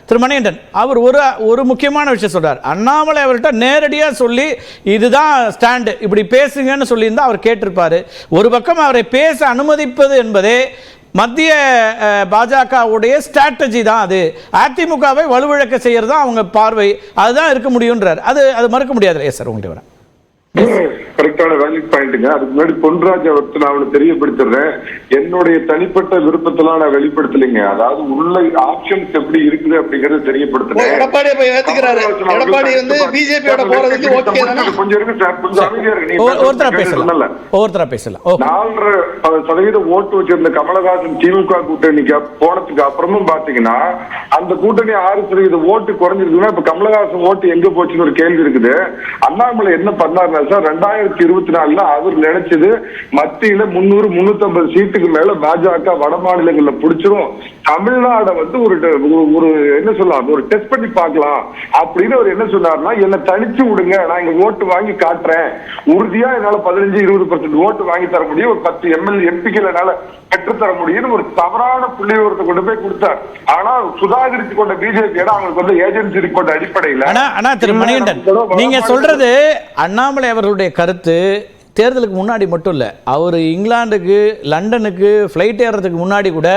திரு மணிகண்டன் அவர் ஒரு முக்கியமான விஷயம் சொல்றார். அண்ணாமலை அவர்கிட்ட நேரடியாக சொல்லி இதுதான் ஸ்டாண்டு, இப்படி பேசுங்கன்னு சொல்லியிருந்தா அவர் கேட்டிருப்பாரு. ஒரு பக்கம் அவரை பேச அனுமதிப்பது என்பதே மத்திய பாஜகவுடைய ஸ்ட்ராட்டஜி தான். அது அதிமுகவை வலுவிழக்க செய்யறது தான் அவங்க பார்வை. அதுதான் இருக்க முடியும்ன்றார். அது மறுக்க முடியாது சார். உங்கள்கிட்ட வரேன். கரெக்டான வேலிட் பாயிண்ட்டுங்க. அதுக்கு முன்னாடி பொன்ராஜ் அவருக்கு நான் அவனுக்கு தெரியப்படுத்துறேன். என்னுடைய தனிப்பட்ட விருப்பத்தெல்லாம் நான் வெளிப்படுத்தலைங்க. அதாவது உள்ள ஆப்ஷன்ஸ் எப்படி இருக்குது அப்படிங்கறது தெரியப்படுத்துறேன். எடப்பாடி போய் ஏத்துக்கிறாரு. எடப்பாடி வந்து பிஜேபியோட போறதுக்கு ஓகே தானே? கொஞ்சம் இருக்கு சார், கொஞ்சம் அமைதியா இருக்கு. நீ ஒவ்வொருத்தரா பேசலாம். 4.5% ஓட்டு வச்சிருந்த கமலஹாசன் திமுக கூட்டணிக்கு போனதுக்கு அப்புறமும் பாத்தீங்கன்னா அந்த கூட்டணி 6% ஓட்டு குறைஞ்சிருக்குன்னா இப்ப கமலஹாசன் ஓட்டு எங்க போச்சுன்னு ஒரு கேள்வி இருக்குது. அண்ணாமலை என்ன பண்ணாருன்னா சார் 2024 அவர் நினைச்சது மத்தியில 300-350 சீட்டுக்கு மேல பாஜக வட மாநிலங்கள்ல பிடிச்சிரும், தமிழ்நாட வந்து ஒரு என்ன சொல்லலாம், ஒரு டெஸ்ட் பண்ணி பார்க்கலாம் அப்படின்னு அவர் என்ன சொன்னார்னா, என்ன தனிச்சு விடுங்க, நான் இங்க ஓட்டு வாங்கி காட்டுறேன், உறுதியா என்னால 15-20% ஓட்டு வாங்கி தர முடியும், ஒரு 10 எம்எல்ஏ எம்பிக்கள் என்னால பெற்றுத்தர முடியும் ஒரு தவறான புள்ளிவிவரத்தை கொண்டு போய் கொடுத்தார். ஆனா சுதாகரித்து கொண்ட பிஜேபி அவங்களுக்கு வந்து ஏஜென்சி ரிப்போர்ட் அடிப்படையில் திரு மணிகண்டன் நீங்க சொல்றது அண்ணாமலை அவர்களுடைய கருத்து தேர்தலுக்கு முன்னாடி மட்டும் இல்லை, அவர் இங்கிலாந்துக்கு லண்டனுக்கு ஃப்ளைட் ஏறதுக்கு முன்னாடி கூட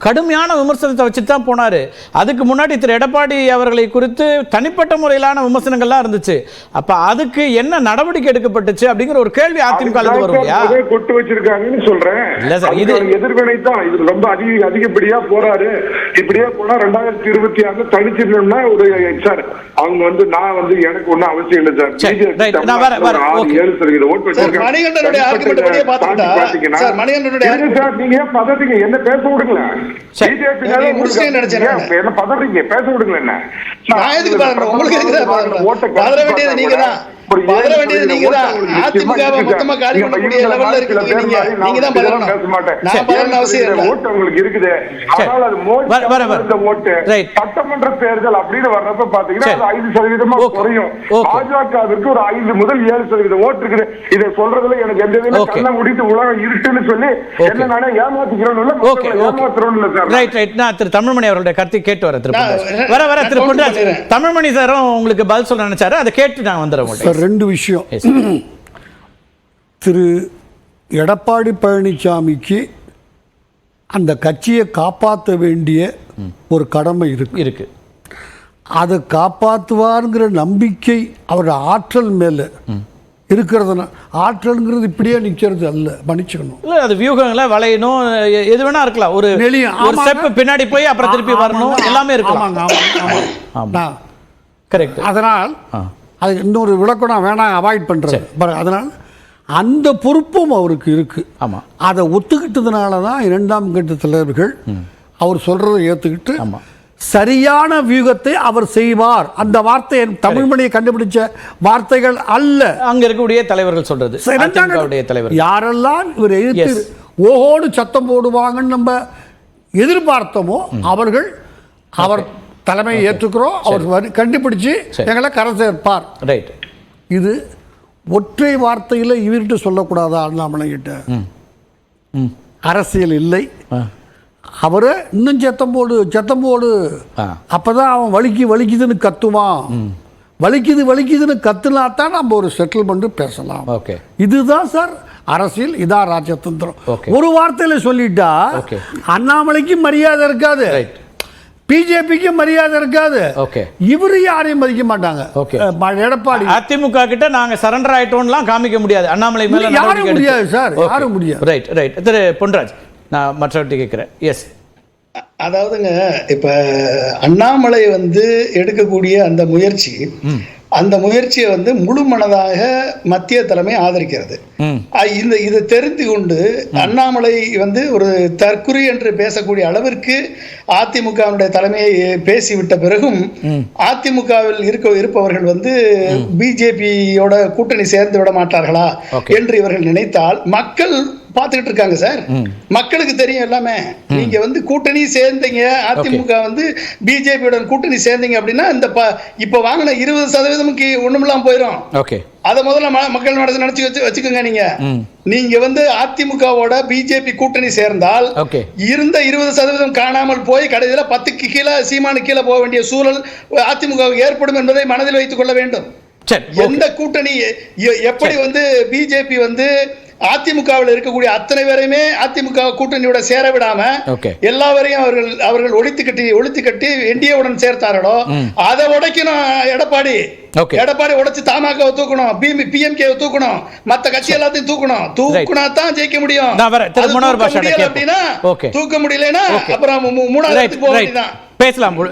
கடுமையான விமர்சனத்தை வச்சுட்டு தான் போனார். அதுக்கு முன்னாடி திரு எடப்பாடி அவர்களை குறித்து தனிப்பட்ட முறையிலான விமர்சனங்கள்லாம் இருந்துச்சு. அப்போ அதுக்கு என்ன நடவடிக்கை எடுக்கப்பட்டுச்சு அப்படிங்கிற ஒரு கேள்வி அதிமுக வரும் இல்லையா? கொட்டு வச்சிருக்காங்கன்னு சொல்றேன். இல்ல சார், இது எதிர்வினை தான். இது ரொம்ப அதிகப்படியா போறாரு. இப்படியே போனா 2026 தனிச்சிருந்தோம்னா ஒரு சார் அவங்க வந்து நான் வந்து எனக்கு ஒன்னும் அவசியம் இல்லை சார். 7% ஓட்டு வச்சிருக்காங்க. மணிகண்டனுடைய ஆர்குமெண்ட் படியே பாத்தீங்கன்னா சார், மணிகண்டனுடைய நீங்க ஏன் பதறீங்க? என்ன பேச விடுங்க. பிஜேபி முடிச்சே நினைச்சேன். என்ன பதறீங்க? பேச விடுங்க. என்ன நான் எதுக்கு பாருங்க, உங்களுக்கு எதுக்கு பதற வேண்டியது நீங்க தான். பதற வேண்டியது நீங்க தான். அதிமுக மொத்தமா காலி பண்ணக்கூடிய லெவல்ல இருக்கீங்க. நீங்க தான் பதறணும். நான் பதறணும் அவசியம் இல்லை. ஓட்டு உங்களுக்கு இருக்குது. ஆனால் அது மோடி ஓட்டு சட்டமன்ற தேர்தல் அப்படின்னு வர்றப்ப பாத்தீங்கன்னா 5% குறையும். பாஜகவிற்கு ஒரு 5 முதல் 7% ஓட்டு இருக்குது. இதை சொல்றதுல எனக்கு எந்த வித கண்ணை முடித்து உலகம் இருட்டுன்னு சொல்லி என்ன நானே ஏமாத்திக்கிறோம் இல்ல, ஏமாத்துறோம் இல்ல சார். Right right. நான் திரு தமிழ்மணி அவருடைய கருத்தை கேட்டு வர திரு பொன்ராஜ் தமிழ்மணி சாரும் உங்களுக்கு பதில் சொல்ல நினைச்சாரு. அதை கேட்டு நான் வந்துடுறேன். 2 விஷயம். திரு எடப்பாடி பழனிசாமிக்கு அந்த கட்சியை காப்பாற்ற வேண்டிய ஒரு கடமை இருக்கு. அதை காப்பாற்றுவாருங்கிற நம்பிக்கை அவர் ஆற்றல் மேல இருக்கிறதுனா, ஆற்றல்ங்கிறது இப்படியே நிக்கிறது அல்ல, மன்னிச்சுக்கணும். இல்ல அது வியூகங்களை வளையணும், எது வேணா இருக்கலாம். ஒரு ஸ்டெப் பின்னாடி போய் அப்புறம் திருப்பி வரணும், எல்லாமே இருக்கலாம். கரெக்ட். அதனால் அது இன்னொரு விளக்கம் நான் வேணாம் அவாய்ட் பண்ணுறேன். அதனால் அந்த பொறுப்பும் அவருக்கு இருக்கு. ஆமாம், அதை ஒத்துக்கிட்டதுனால தான் 2ஆம் கட்ட தலைவர்கள் அவர் சொல்றதை ஏற்றுக்கிட்டு சரியான வியூகத்தை அவர் செய்வார். அந்த வார்த்தை தமிழ்மொழியை கண்டுபிடிச்ச வார்த்தைகள் அல்ல, அங்க இருக்கக்கூடிய தலைவர்கள் சொல்றது. யாரெல்லாம் இவர் எதிர்த்து ஓஹோடு சத்தம் போடுவாங்கன்னு நம்ம எதிர்பார்த்தோமோ அவர்கள் அவர் தலைமையை ஏற்றுக்கிறோம், அவர் கண்டுபிடிச்சு எங்களை கரை சேர்ப்பார். ரைட். இது ஒற்றை வார்த்தையில் இவர்கிட்ட சொல்லக்கூடாதா? அண்ணாமலை கிட்ட அரசியல் இல்லை, அவரு இன்னும் சத்தம் போடு, அப்பதான் அவன் வலிக்குதுன்னு கத்துவான். வலிக்குதுன்னு கத்துனாத்தான் நம்ம ஒரு செட்டில்மெண்ட் பேசலாம். இதுதான் சார் அரசியல், இதான் ராஜதந்திரம். ஒரு வார்த்தையில சொல்லிட்டா அண்ணாமலைக்கு மரியாதை இருக்காது, பிஜேபிக்கு மரியாதை இருக்காது, இவரு யாரையும் மதிக்க மாட்டாங்க. எடப்பாடி அதிமுக கிட்ட நாங்க சரண்டர் ஆயிட்டோம்லாம் காமிக்க முடியாது. அண்ணாமலை மேல யாரும் முடியாது சார், யாரும் முடியாது. Right right. திரு பொன்ராஜ் நான் மற்றவர்கிட்ட கேட்கிறேன். எஸ், அதாவதுங்க இப்ப அண்ணாமலை வந்து எடுக்கக்கூடிய அந்த முயற்சியை வந்து முழு மனதாக மத்திய தலைமை ஆதரிக்கிறது. இதை தெரிந்து கொண்டு அண்ணாமலை வந்து ஒரு தற்குறி என்று பேசக்கூடிய அளவிற்கு அதிமுகவினுடைய தலைமையை பேசிவிட்ட பிறகும் அதிமுகவில் இருப்பவர்கள் வந்து பிஜேபியோட கூட்டணி சேர்ந்து விட மாட்டார்களா என்று இவர்கள் நினைத்தால் மக்கள் பார்த்துக்கிட்டு இருக்காங்க சார். மக்களுக்கு தெரியும் எல்லாமே. நீங்க வந்து கூட்டணி சேர்ந்தீங்க, அதிமுக வந்து பிஜேபியுடன் கூட்டணி சேர்ந்தீங்க அப்படின்னா இந்த இப்ப வாங்கின 20% ஒண்ணுமில்லாம போயிடும். அதை முதல்ல மக்கள் மனதில் நினைச்சு வச்சுக்கோங்க. நீங்க வந்து அதிமுகவோட பிஜேபி கூட்டணி சேர்ந்தால் இருந்த 20% காணாமல் போய் கடைசியில் 10க்கு கீழே சீமானு கீழே போக வேண்டிய சூழல் அதிமுக ஏற்படும் என்பதை மனதில் வைத்துக் கொள்ள வேண்டும். எந்த கூட்டணி எப்படி வந்து பிஜேபி வந்து அதிமுகவில் இருக்கக்கூடிய அத்தனை பேரையுமே அதிமுக கூட்டணியோட சேர விடாம எல்லாவரையும் அவர்கள் ஒழித்து கட்டி என்டிஏவுடன் சேர்த்தார்களோ அதை உடைக்கணும் எடப்பாடி. எடப்பாடி உடைச்சு தமாகவை தூக்கணும், பிஎம்கே தூக்கணும், மத்த கட்சி எல்லாத்தையும் தூக்குனா தான் ஜெயிக்க முடியும். அப்படின்னா தூக்க முடியலன்னா அப்புறம் 3வது போக வேண்டியதான். பேசலாம்.